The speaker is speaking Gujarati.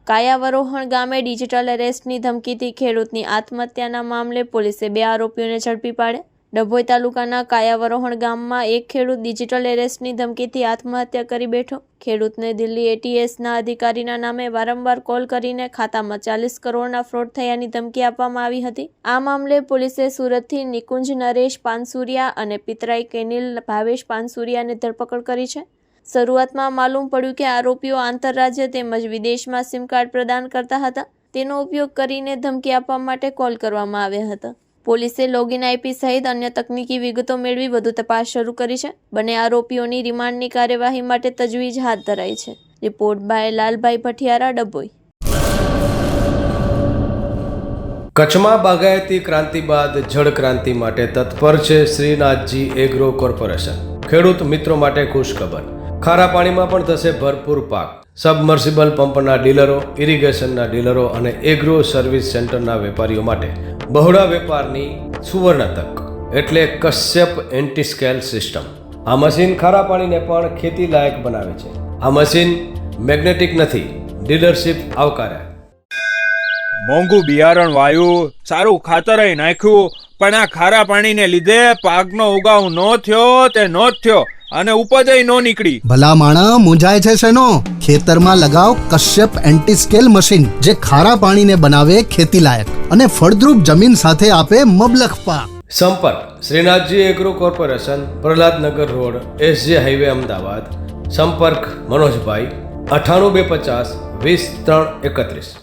કાયાવરોહણ ગામે ડિજિટલ એરેસ્ટની ધમકીથી ખેડૂતની આત્મહત્યાના મામલે પોલીસે 2 આરોપીઓને ઝડપી પાડ્યા। ડભોઈ તાલુકાના કાયાવરોહણ ગામમાં એક ખેડૂત ડિજિટલ એરેસ્ટની ધમકીથી આત્મહત્યા કરી બેઠો। ખેડૂતને દિલ્હી એટીએસના અધિકારીના નામે વારંવાર કોલ કરીને ખાતામાં 40 કરોડના ફ્રોડ થયાની ધમકી આપવામાં આવી હતી। આ મામલે પોલીસે સુરતથી નિકુંજ નરેશ પાનસુરિયા અને પિતરાઈ કેનિલ ભાવેશ પાનસુરિયાને ધરપકડ કરી છે। શરૂઆતમાં માલુમ પડ્યું કે આરોપીઓ આંતરરાજ્ય તેમજ વિદેશમાં સિમ કાર્ડ પ્રદાન કરતા હતા। તેનો ઉપયોગ કરીને ધમકી આપવા માટે કોલ કરવામાં આવ્યા હતા। પોલીસે લોગિન આઈપી સહિત અન્ય તકનીકી વિગતો મેળવી વધુ તપાસ શરૂ કરી છે। બંને આરોપીઓની રિમાન્ડની કાર્યવાહી માટે તજવીજ હાથ ધરાઈ છે। Report by Lalbhai Bhathiyara, Dabhoi. કચ્છમાં બાગાયતી ક્રાંતિ બાદ જળ ક્રાંતિ માટે તત્પર છે શ્રીનાથજી એગ્રો કોર્પોરેશન। ખેડૂત મિત્રો માટે ખુશખબર, ખારા પાણીમાં પણ થશે ભરપૂર પાક। સબમર્સિબલ પંપના ડીલરો, ઇરિગેશનના ડીલરો અને એગ્રો સર્વિસ સેન્ટરના વેપારીઓ માટે બહોળા વેપારની સુવર્ણ તક એટલે કશ્યપ એન્ટી-સ્કેલ સિસ્ટમ। આ મશીન ખારા પાણીને પણ ખેતી લાયક બનાવે છે। આ મશીન મેગ્નેટિક નથી, ડીલરશીપ આવકાર્યા। મોંઘું બિયારણ વાયું, સારું ખાતરેય નાખ્યું, પણ આ ખારા પાણીને લીધે પાકનો ઉગાવ નો થયો તે નો જ થયો અને ઉપજય નો નીકળી। ભલા માણા મૂંઝાય છે શેનો? ખેતરમાં લગાવ કશ્યપ એન્ટી-સ્કેલ મશીન, જે ખારા પાણીને બનાવે ખેતી લાયક અને ફળદ્રુપ જમીન સાથે આપે મબલખ પાક। સંપર્ક Shrinathji agro corporation, Prahlad Nagar road, SJ highway, Ahmedabad. સંપર્ક મનોજભાઈ 98 250 20 331।